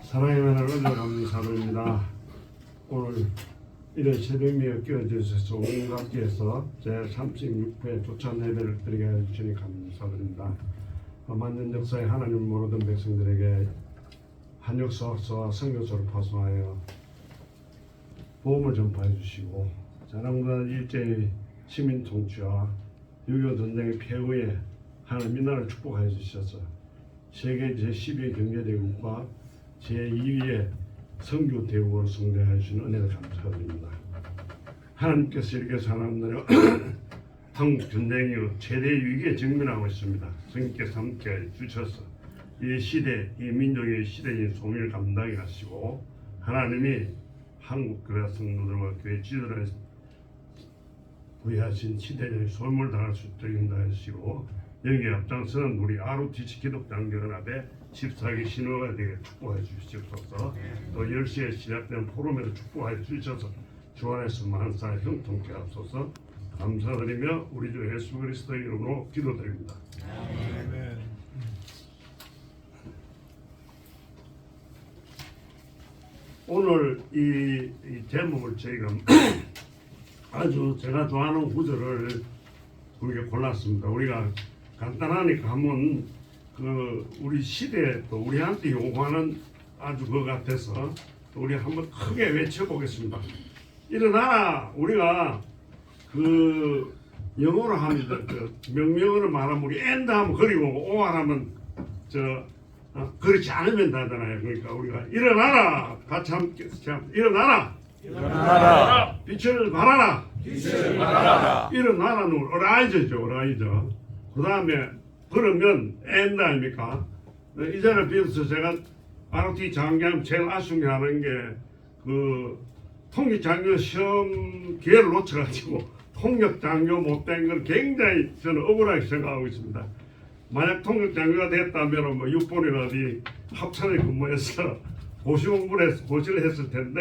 사랑의 만을 올려가는 사도입니다. 오늘 이런 새벽미에 끼워주셔서 온갖교에서 제36회 조찬 예배를 드리게 해주시니 감사드립니다. 만년 역사에 하나님 모르던 백성들에게 한 역사와 선교서를 파송하여 복음을 전파해 주시고 자랑과 일제의 시민 통치와 6.25 전쟁의 폐후에 하나님 이 나라를 축복하여 주셔서 세계 제12의 경제대국과 제2위의 선교 대국으로 성장해 주시는 은혜를 감사드립니다. 하나님께서 이렇게 사람들을 한국 전쟁이 최대 위기에 직면하고 있습니다. 성령께서 함께 주셔서 이 시대, 이 민족의 시대의 소명을 감당해 가시고 하나님이 한국 교회 성도들과 교회 지도를 부여하신 시대의 소명을 다할 수 있도록 인도하시고 여기에 앞장서는 우리 ROTC 기독장교연합의 14기 신호가 되게 축복해 주시옵소서. 또 10시에 시작된 포럼에도 축복해 주셔서 주 안에서 만사 형통케 하옵소서. 감사드리며 우리 주 예수 그리스도의 이름으로 기도드립니다. 아멘. 오늘 이 제목을 저희가 아주 제가 좋아하는 구절을 우리가 골랐습니다. 우리가 간단하니까 한번 우리 시대에 또 우리한테 요구하는 아주 그 같아서 우리 한번 크게 외쳐보겠습니다. 일어나라. 우리가 영어로 하면 명령어를 말하면 우리 and 하면 그리고 or 하면 그렇지 않으면 되잖아요. 그러니까 우리가 일어나라. 같이 함께 일어나라. 일어나라. 빛을 발하라. 빛을 발하라. 일어나라는 어라이저죠. 어라이저. 그 다음에 그러면 and 아닙니까? 이 자리를 비해서 제가 ROT 장교하면 제일 아쉬운 게 하는 게 통역 장교 시험 기회를 놓쳐가지고 통역 장교 못된 걸 굉장히 저는 억울하게 생각하고 있습니다. 만약 통역 장교가 됐다면 뭐 6번이나 어디 합천에 근무해서 고시를 했을 텐데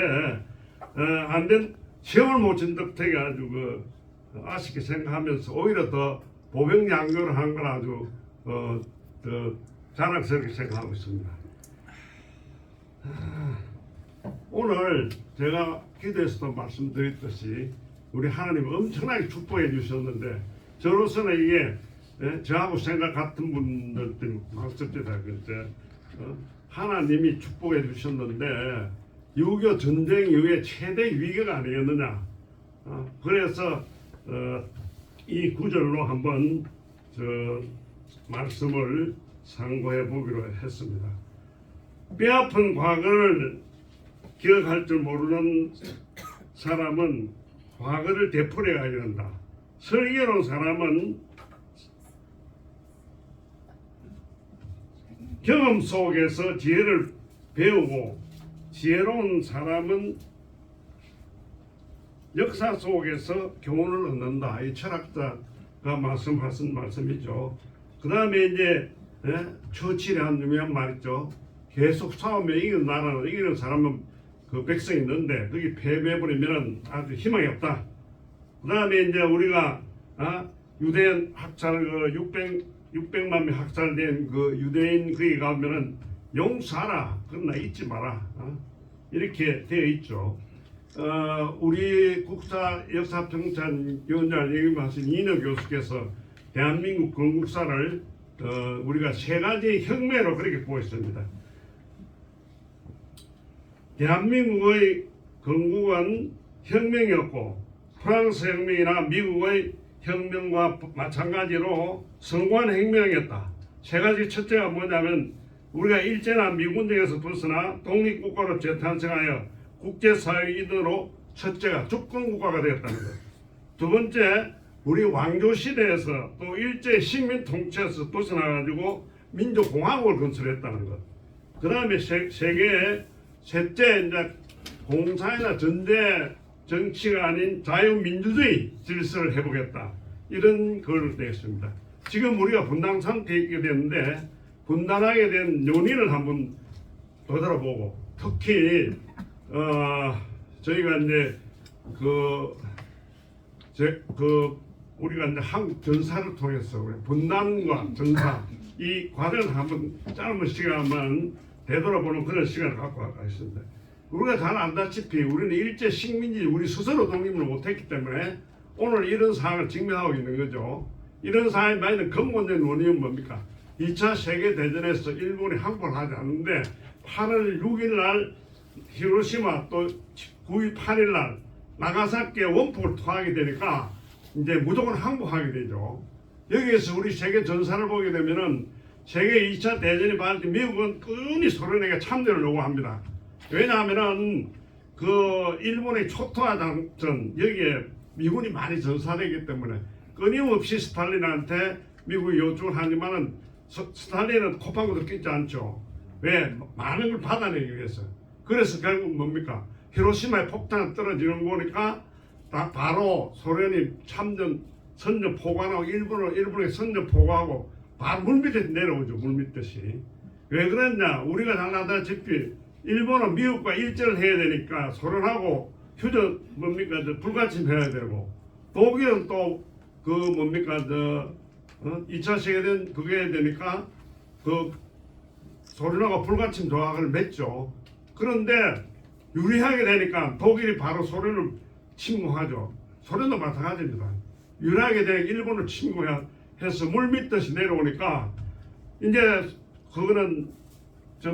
안 된 시험을 못 친 덕택이 아주 아쉽게 생각하면서 오히려 더 보병 장교를 한 걸 아주 더 자랑스럽게 생각하고 있습니다. 오늘 제가 기도에서도 말씀드렸듯이 우리 하나님 엄청나게 축복해 주셨는데 저로서는 이게 저하고 생각 같은 분들도 많습니다. 하나님이 축복해 주셨는데 6.25 전쟁 이후에 최대 위기가 아니었느냐. 그래서 이 구절로 한번 말씀을 상고해 보기로 했습니다. 뼈아픈 과거를 기억할 줄 모르는 사람은 과거를 되풀이해 가야 한다. 슬기로운 사람은 경험 속에서 지혜를 배우고 지혜로운 사람은 역사 속에서 교훈을 얻는다. 이 철학자가 말씀하신 말씀이죠. 그 다음에 이제 처칠이 한 유명한 말 있죠. 계속 싸우면 이기는 나라는 이기는 사람은 그 백성이 있는데 거기 패배해버리면 아주 희망이 없다. 그 다음에 이제 우리가 유대인 학살 600만 명 학살된 유대인 거기 가면은 용서하라. 그러나 잊지 마라. 이렇게 되어 있죠. 우리 국사 역사평찬 위원장을 역임하신 이인호 교수께서 대한민국 건국사를 우리가 세 가지 혁명으로 그렇게 보고 있습니다. 대한민국의 건국은 혁명이었고 프랑스 혁명이나 미국의 혁명과 마찬가지로 성공한 혁명이었다. 세 가지 첫째가 뭐냐면 우리가 일제나 미군정에서 벗어나 독립국가로 재탄생하여 국제사회 이들로 첫째가 주권국가가 되었다는 것. 두 번째, 우리 왕조시대에서 또 일제 식민 통치에서 벗어나가지고 민족공화국을 건설했다는 것. 그 다음에 세계의 셋째, 이제 공사이나 전제 정치가 아닌 자유민주주의 질서를 해보겠다. 이런 걸 되었습니다. 지금 우리가 분단 상태에 있게 됐는데 분단하게 된 요인을 한번 되돌아보고 특히 저희가 이제 우리가 이제 한국 전사를 통해서 우리 분단과 전사 이 과정을 한번 짧은 시간만 되돌아보는 그런 시간을 갖고 있습니다. 우리가 잘 안다시피 우리는 일제 식민지 우리 스스로 독립을 못했기 때문에 오늘 이런 상황을 직면하고 있는 거죠. 이런 상황에 많은 근본적인 원인은 뭡니까? 2차 세계대전에서 일본이 항복을 하지 않는데 8월 6일 날 히로시마 또 9일 8일 날 나가사키에 원폭을 투하하게 되니까 이제 무조건 항복하게 되죠. 여기에서 우리 세계 전사를 보게 되면은 세계 2차 대전이 발生때 미국은 꾸준히 소련에게 참전을 요구합니다. 왜냐하면은 그 일본의 초토화 작전 여기에 미군이 많이 전사되기 때문에 끊임없이 스탈린한테 미국이 요청을 하지만은 스탈린은 코판구도 끼지 않죠. 왜? 많은 걸 받아내기 위해서. 그래서 결국 뭡니까? 히로시마에 폭탄이 떨어지는 거 보니까 바로 소련이 선전 포고하고 일본에 선전 포고하고 바로 물밑에 내려오죠. 물밑듯이. 왜 그랬냐? 우리가 잘 아다시피 일본은 미국과 일전을 해야 되니까 소련하고 휴전 뭡니까? 불가침 해야 되고 독일은 또 그 뭡니까? 2차 세계대전 그게 해야 되니까 그 소련하고 불가침 조약을 맺죠. 그런데 유리하게 되니까 독일이 바로 소련을 침공하죠. 소련도 마찬가지입니다. 유리하게 되니까 일본을 침공해서 물밑듯이 내려오니까 이제 그거는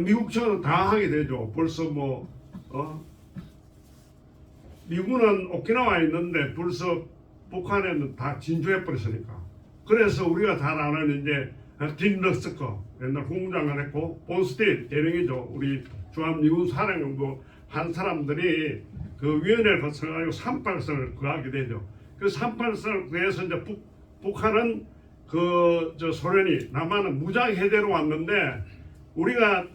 미국처럼 당하게 되죠. 벌써 미군은 오키나와에 있는데 벌써 북한에는 다 진주해 버렸으니까. 그래서 우리가 잘 아는 이제 딘러스커 옛날 국무장관 했고 본스틸 대령이죠. 우리 주한미군 사령부 한 사람들이 그 위원회를 거쳐가지고 38선을 구하게 되죠. 그 38선을 구해서 이제 북한은 소련이 남한은 무장 해제로 왔는데 우리가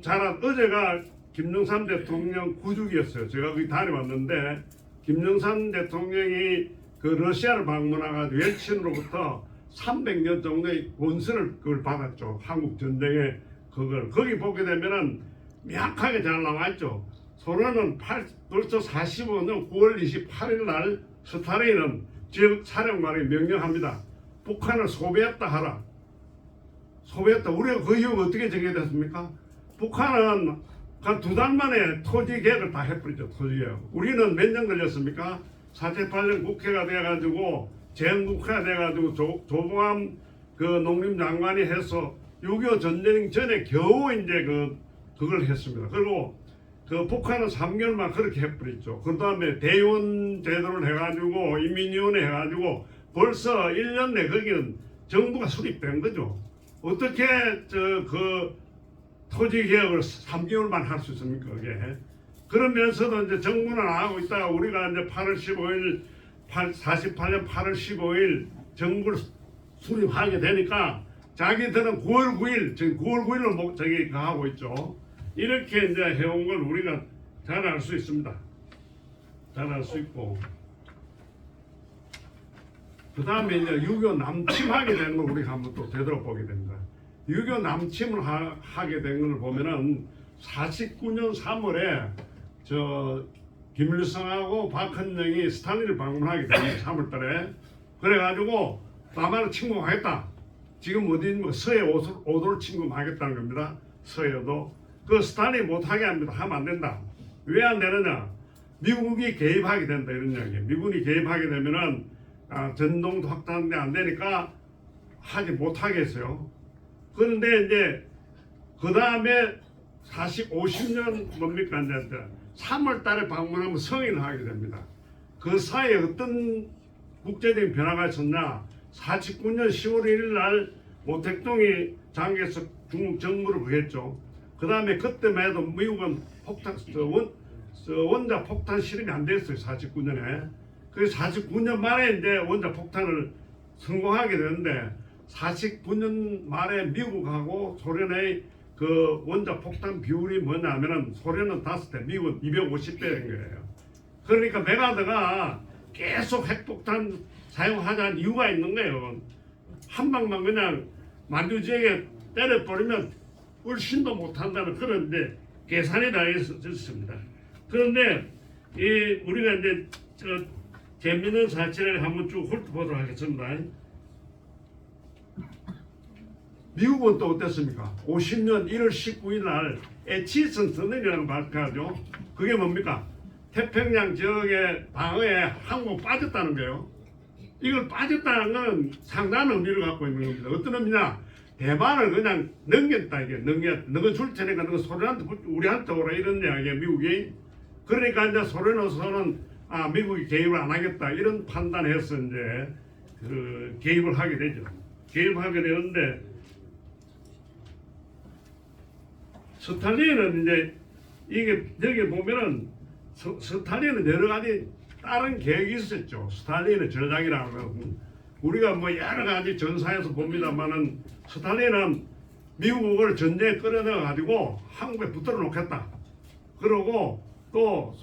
잘 어제가 김정삼 대통령 구주기였어요. 제가 거기 다녀왔는데 김정삼 대통령이 그 러시아를 방문해가지고 옐친으로부터 300년 정도의 원선을 그걸 받았죠. 한국 전쟁에 그걸 거기 보게 되면은 명확하게 잘 나와 있죠. 소련은 벌써 45년 9월 28일 날 스탈린은 지역 사령관이 명령합니다. 북한을 소비했다 하라. 소비했다. 우리가 그 이후에 어떻게 정해졌습니까? 북한은 한 2달 만에 토지 개혁을 다 해버리죠. 토지 개혁. 우리는 몇 년 걸렸습니까? 48년 국회가 돼가지고 재헌국회가 돼가지고 조봉암 그 농림장관이 해서 6.25 전쟁 전에 겨우 이제 그걸 했습니다. 그리고 그 북한은 3개월만 그렇게 해버렸죠. 그 다음에 대의원 제도를 해가지고 인민위원회 해가지고 벌써 1년 내 거기는 정부가 수립된 거죠. 어떻게 토지 개혁을 3개월만 할 수 있습니까? 그게. 그러면서도 이제 정부는 안 하고 있다가 우리가 이제 8월 15일 48년 8월 15일 정부를 수립하게 되니까 자기들은 9월 9일 지금 9월 9일로 저기 하고 있죠. 이렇게 이제 해온 걸 우리가 잘 알 수 있습니다. 잘 알 수 있고 그 다음에 이제 6.25 남침하게 되는 걸 우리가 한번 또 되돌아보게 됩니다. 6.25 남침을 하게 된 걸 보면은 49년 3월에 김일성하고 박헌영이 스탈린을 방문하게 됩니다. 3월달에. 그래가지고 남한을 침공하겠다. 지금 어디 서해 오도를 침공하겠다는 겁니다. 서해도. 그 스탈린이 못하게 합니다. 하면 안 된다. 왜 안 되느냐? 미국이 개입하게 된다 이런 이야기예요. 미군이 개입하게 되면은 전동도 확장돼 안 되니까 하지 못하게 했어요. 그런데 이제 그 다음에 50년 뭡니까 이제 3월 달에 방문하면 성인을 하게 됩니다. 그 사이에 어떤 국제적인 변화가 있었냐? 49년 10월 1일 날 모택동이 장에서 중국 정부를 구했죠. 그 다음에 그때만 해도 미국은 원자 폭탄 실험이 안 됐어요. 49년에. 그래서 49년 만에 이제 원자 폭탄을 성공하게 되는데 49년 말에 미국하고 소련의 그 원자 폭탄 비율이 뭐냐면은 소련은 5대, 미국은 250대인 거예요. 그러니까 메가드가 계속 핵폭탄 사용하자는 이유가 있는 거예요. 한 방만 그냥 만주 지역에 때려버리면 훨씬도 못한다는 그런 이제 계산이 다 있었습니다. 그런데 우리가 이제 재미있는 사실을 한번 쭉 훑어보도록 하겠습니다. 미국은 또 어땠습니까? 50년 1월 19일 날 에치슨 선언이라는 발표하죠. 그게 뭡니까? 태평양 지역의 방어에 한국 빠졌다는 거예요. 이걸 빠졌다는 건 상당한 의미를 갖고 있는 겁니다. 어떤 의미냐? 대만을 그냥 넘겼다 이게 너가 줄 테니까 너가 소련한테 우리한테 오라 이런 이야기야 미국이. 그러니까 이제 소련으로서는 미국이 개입을 안 하겠다 이런 판단해서 이제 그 개입을 하게 되죠. 개입하게 되는데 스탈린은 이제 이게 여기 보면은 스탈린은 여러 가지 다른 계획이 있었죠. 스탈린의 전략이라고 하고 우리가 뭐 여러 가지 전사에서 봅니다만은 스탈린은 미국을 전쟁에 끌어내어 가지고 한국에 붙들어 놓겠다. 그러고 또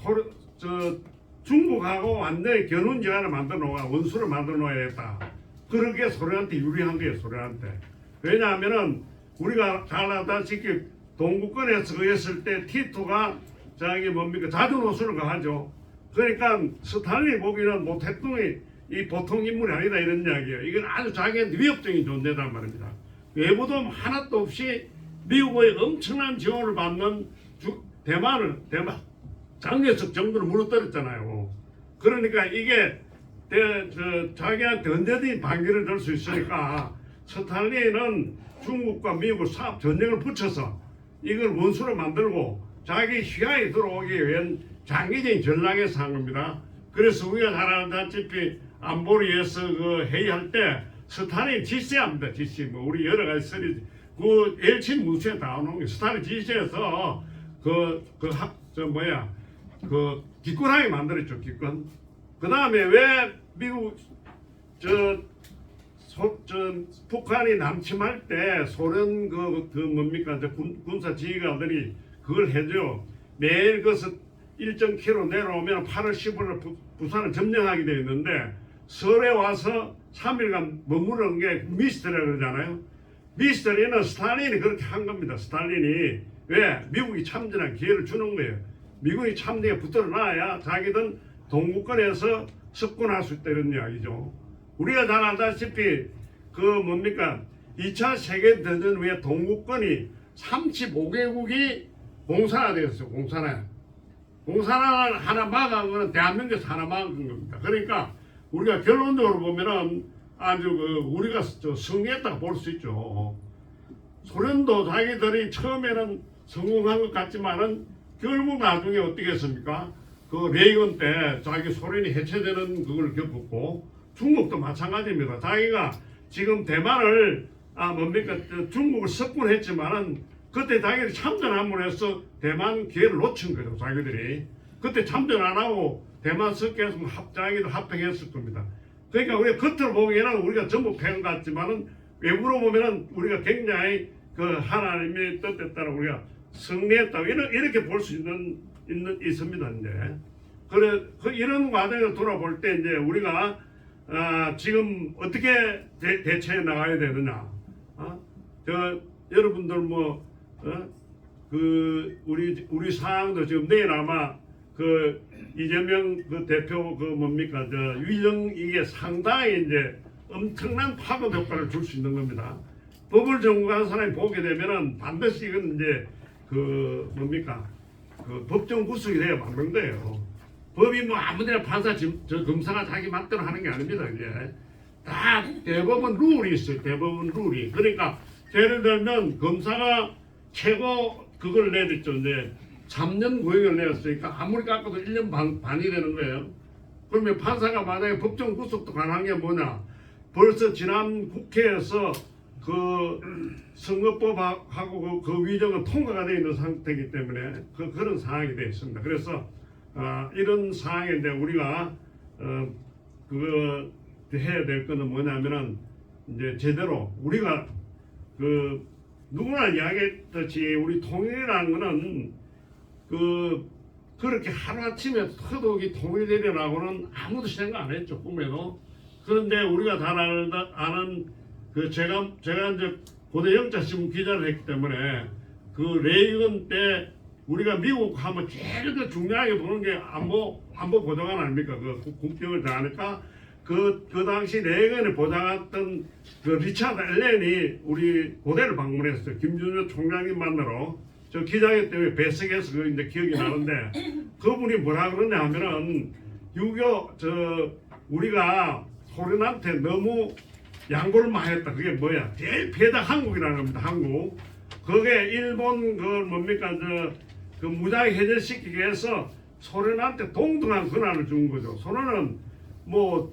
중국하고 완전히 견훈 제한을 만들어 놓아 원수를 만들어 놓아야겠다. 그렇게 소련한테 유리한 거예요. 소련한테. 왜냐하면은 우리가 잘 알다시피 동구권에서 그랬을 때 티토가 자기 뭡니까 자주 노선을 가하죠. 그러니까 스탈린이 보기에는 뭐 태풍이 이 보통 인물이 아니다 이런 이야기예요. 이건 아주 자기한테 위협적인 존재단 말입니다. 외부도 하나도 없이 미국의 엄청난 지원을 받는 대만 장례석 정도를 무너뜨렸잖아요. 그러니까 이게 자기한테 언제든지 반기를 들 수 있으니까 스탈린은 중국과 미국을 전쟁을 붙여서 이걸 원수로 만들고 자기 시야에 들어오기 위한 장기적인 전략에서 한 겁니다. 그래서 우리가 잘 알다시피 안보리에서 그 회의할 때 스탈린 지시합니다. 지시 뭐 우리 여러 가지 설이 그 엘친 문서에 다 나오는 게 스탈린 지시에서 그 기권하게 만들었죠. 기권. 그 다음에 왜 미국 북한이 남침할 때 소련 뭡니까 군사 지휘관들이 그걸 해줘요. 매일 그것을 일정 키로 내려오면 8월 15일 부산을 점령하게 되어 있는데 설에 와서 3일간 머무르는 게 미스터리라고 그러잖아요. 미스터리는 스탈린이 그렇게 한 겁니다. 스탈린이 왜? 미국이 참전한 기회를 주는 거예요. 미국이 참전에 붙들어 놔야 자기들 동구권에서 석권할 수 있다 이런 이야기죠. 우리가 잘 알다시피 2차 세계대전 후에 동구권이 35개국이 공산화되었어요. 공산화 하나 막은 거는 대한민국에서 하나 막은 겁니다. 그러니까 우리가 결론적으로 보면은 아주 우리가 성공했다고 볼 수 있죠. 소련도 자기들이 처음에는 성공한 것 같지만은 결국 나중에 어떻게 했습니까? 그 레이건 때 자기 소련이 해체되는 그걸 겪었고 중국도 마찬가지입니다. 자기가 지금 대만을 중국을 석권했지만은 그때 자기들이 참전 한번 해서 대만 기회를 놓친 거죠. 자기들이 그때 참전 안 하고 대만 석권했으면 자기들 합병했을 겁니다. 그러니까 우리가 겉으로 보기에는 우리가 전부 패한 것 같지만은 외부로 보면은 우리가 굉장히 그 하나님의 뜻에 따라 우리가 승리했다 이렇게 볼 수 있습니다. 이제 이런 과정을 돌아볼 때 이제 우리가 지금 어떻게 대처해 나가야 되느냐? 여러분들 우리 상황도 지금 내일 아마 이재명 대표 위정 이게 상당히 이제 엄청난 파급 효과를 줄 수 있는 겁니다. 법을 전공한 사람이 보게 되면은 반드시 이건 이제 법정 구속이 돼야 맞는 거예요. 법이 아무데나 판사 검사가 자기 맘대로 하는 게 아닙니다. 이제 다 대법원 룰이 있어요. 대법원 룰이. 그러니까 예를 들면 검사가 최고 그걸 내렸죠. 이제 3년 구형을 내렸으니까 아무리 깎아도 1년 반이 되는 거예요. 그러면 판사가 만약에 법정 구속도 가능한 게 뭐냐? 벌써 지난 국회에서 선거법하고 그 위정은 통과가 되어 있는 상태이기 때문에 그런 상황이 되어 있습니다. 그래서 이런 상황인데 우리가 그거 해야 될 거는 뭐냐면은 이제 제대로 우리가 누구나 이야기했듯이 우리 통일이라는 거는 그렇게 하루아침에 터득이 통일되려고는 아무도 생각 안 했죠. 꿈에도. 그런데 우리가 잘 아는 제가 이제 고대 영자신문 기자를 했기 때문에 레이건 때 우리가 미국 하면 제일 중요하게 보는 게 안보 보좌관 아닙니까? 국경을 다하니까 그 당시 레이건이 보장했던 그 리차드 앨런이 우리 고대를 방문했어요. 김준호 총장님 만나러. 저 기자회 때문에 배석해서 그 이제 기억이 나는데 그분이 뭐라 그러냐 하면은 우리가 소련한테 너무 양보를 많이 했다. 그게 뭐야? 제일 패다 한국이라는 겁니다. 한국. 그게 일본 뭡니까 그 무장히 해제시키기 위해서 소련한테 동등한 권한을 준 거죠. 소련은 뭐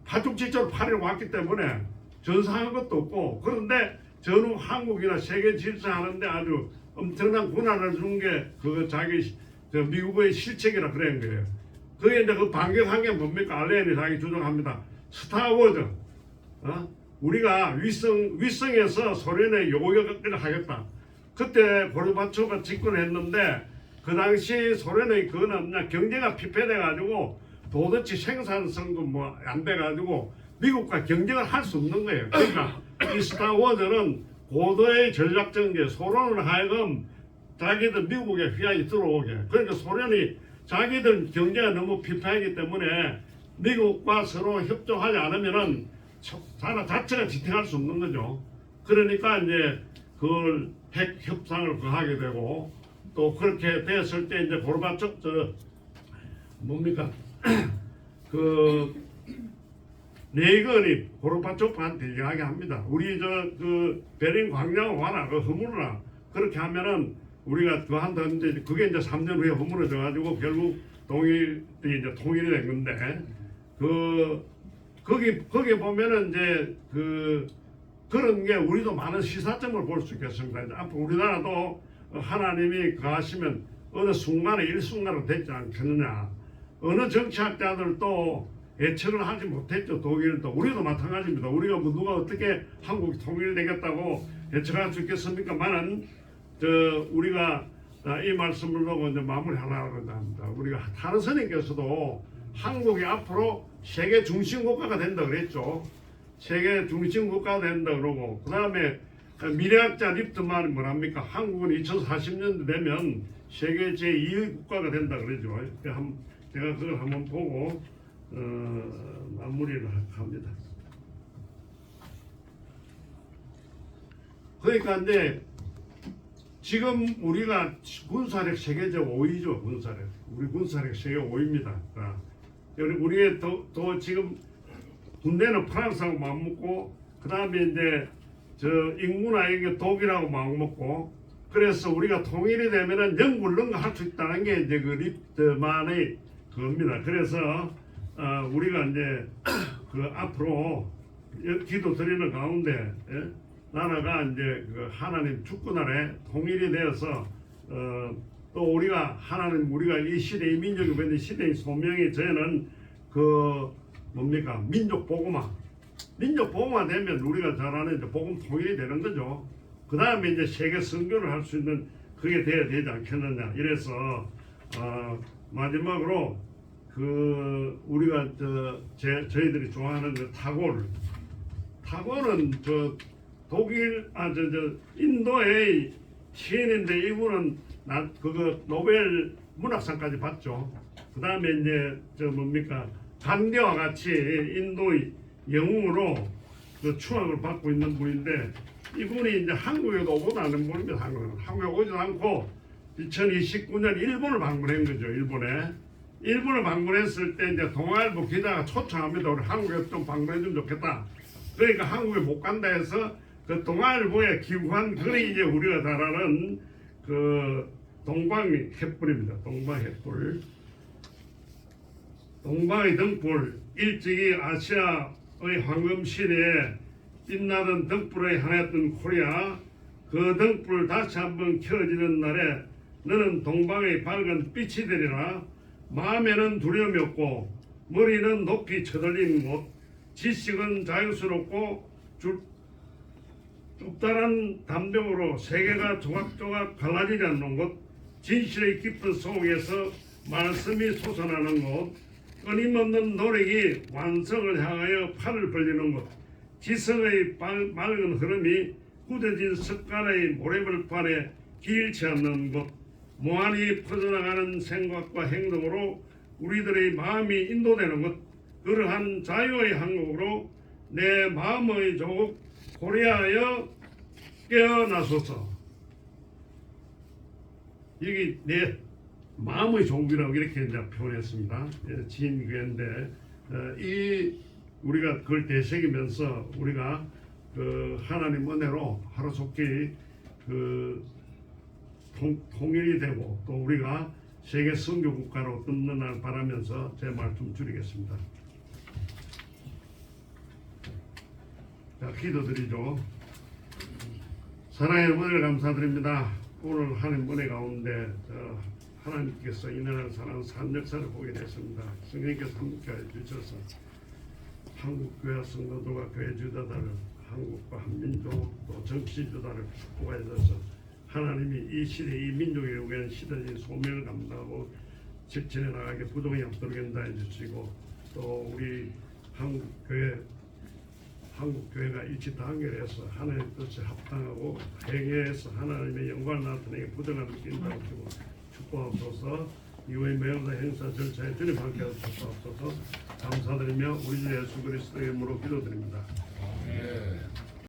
파죽지처럼 8일 왔기 때문에 전사한 것도 없고 그런데 전후 한국이나 세계 질서하는데 아주 엄청난 권한을 준 게 그거 미국의 실책이라 그런 거예요. 그게 이제 그 반격한 게 뭡니까? 알렌이 자기 주장합니다. 스타워즈. 우리가 위성에서 소련의 요격을 하겠다. 그때 고르바초프가 집권했는데 그 당시 소련의 그거는 경제가 피폐돼가지고 도대체 생산성도 뭐 안 돼가지고 미국과 경쟁을 할 수 없는 거예요. 그러니까 이 스타워즈는 고도의 전략전개 소련을 하여금 자기들 미국에 휘하게 들어오게. 그러니까 소련이 자기들 경제가 너무 피폐하기 때문에 미국과 서로 협조하지 않으면은 나라 자체가 지탱할 수 없는 거죠. 그러니까 이제 그걸 핵 협상을 하게 되고 또 그렇게 됐을 때 이제 고르바초프 뭡니까 레이건이 고르바초프한테 이야기합니다. 우리 그 베린 광장을 와라, 그 허물어라. 그렇게 하면은 우리가 그한테 이제 그게 이제 3년 후에 허물어져 가지고 결국 이제 통일이 된 건데 거기 보면은 이제 그런 게 우리도 많은 시사점을 볼 수 있겠습니다. 이제 앞으로 우리나라도 하나님이 가하시면 어느 순간에 일순간으로 되지 않겠느냐. 어느 정치학자들도 예측을 하지 못했죠. 독일도 우리도 마찬가지입니다. 우리가 뭐 누가 어떻게 한국이 통일되겠다고 예측할 수 있겠습니까만은 우리가 이 말씀을 보고 이제 마무리하려고 합니다. 우리가 다른 스님께서도 한국이 앞으로 세계 중심 국가가 된다 그랬죠. 세계 중심 국가가 된다 그러고 그 다음에 미래학자 립트만이 뭐랍니까? 한국은 2040년 되면 세계 제2의 국가가 된다 그러죠. 제가 그걸 한번 보고 마무리를 합니다. 그러니까 이제 지금 우리가 군사력 세계적 5위죠. 군사력. 우리 군사력 세계 5위입니다. 우리의 또 지금 군대는 프랑스하고 맞먹고 그 다음에 이제 인구나 이게 독일하고 맞먹고 그래서 우리가 통일이 되면은 영국을 능가할 수 있다는 게 이제 그 립트만의 그겁니다. 그래서 우리가 이제 앞으로 기도 드리는 가운데 나라가 이제 하나님 주권 아래 통일이 되어서 또 우리가 이 시대의 민족이 되는 시대의 소명이 저희는 뭡니까 민족 보고마 되면 우리가 잘 아는 이제 복음 통일이 되는 거죠. 그 다음에 이제 세계 선교를 할 수 있는 그게 돼야 되지 않겠느냐. 이래서 마지막으로 우리가 저희들이 좋아하는 타고는 독일 인도의 시인인데 이분은 노벨 문학상까지 받죠. 그 다음에 이제 뭡니까 간디와 같이 인도의 영웅으로 추앙을 받고 있는 분인데 이분이 이제 한국에도 오고도 않은 분입니다. 한국에 오지도 않고 2029년 일본을 방문한 거죠. 일본을 방문했을 때 이제 동아일보 기자가 초청합니다. 우리 한국에 좀 방문해주면 좋겠다. 그러니까 한국에 못 간다 해서 그 동아일보에 기부한 글이 이제 우리가 잘 아는 동방의 횃불입니다. 동방의 등불 일찍이 아시아의 황금 시대에 빛나던 등불의 하나였던 코리아 그 등불 다시 한번 켜지는 날에 너는 동방의 밝은 빛이 되리라. 마음에는 두려움이 없고 머리는 높이 쳐들린 곳 지식은 자유스럽고 좁다란 담력으로 세계가 조각조각 갈라지지 않는 곳 진실의 깊은 속에서 말씀이 솟아나는 곳 끊임없는 노력이 완성을 향하여 팔을 벌리는 곳 지성의 맑은 흐름이 굳어진 습관의 모래벌판에 길치 않는 곳 무한히 퍼져나가는 생각과 행동으로 우리들의 마음이 인도되는 것 그러한 자유의 한국으로 내 마음의 조국 코리아여 깨어나소서. 여기 내 마음의 조국이라고 이렇게 이제 표현했습니다. 지인교회인데 이 우리가 그걸 되새기면서 우리가 그 하나님 은혜로 하루속히 그 통일이 되고 또 우리가 세계 선교 국가로 뜬날 바라면서 제 말씀 줄이겠습니다. 자, 기도드리죠. 사랑의 은혜를 감사드립니다. 오늘 하나님 은혜 가운데 하나님께서 이 나라를 사는 산 역사를 보게 됐습니다. 성령께서 함께 해주셔서 한국교회 성도들과 교회 지도자들, 한국과 한민족 또 정치 지도자를 축복해 주셔서 하나님이 이 시대 이 민족을 위한 시대적인 소명을 감당하고 직진해 나가게 부동의 없도록 인도해 주시고 또 우리 한국교회가 일치 단결해서 하나님의 뜻에 합당하고 행해서 하나님의 영광을 나타내게 부정하는 인도해 주시고 축복하옵소서. 이후의 매운다 행사 절차에 주님 함께 하옵소서. 감사드리며 우리 주 예수 그리스도의 이름으로 기도드립니다. 아멘.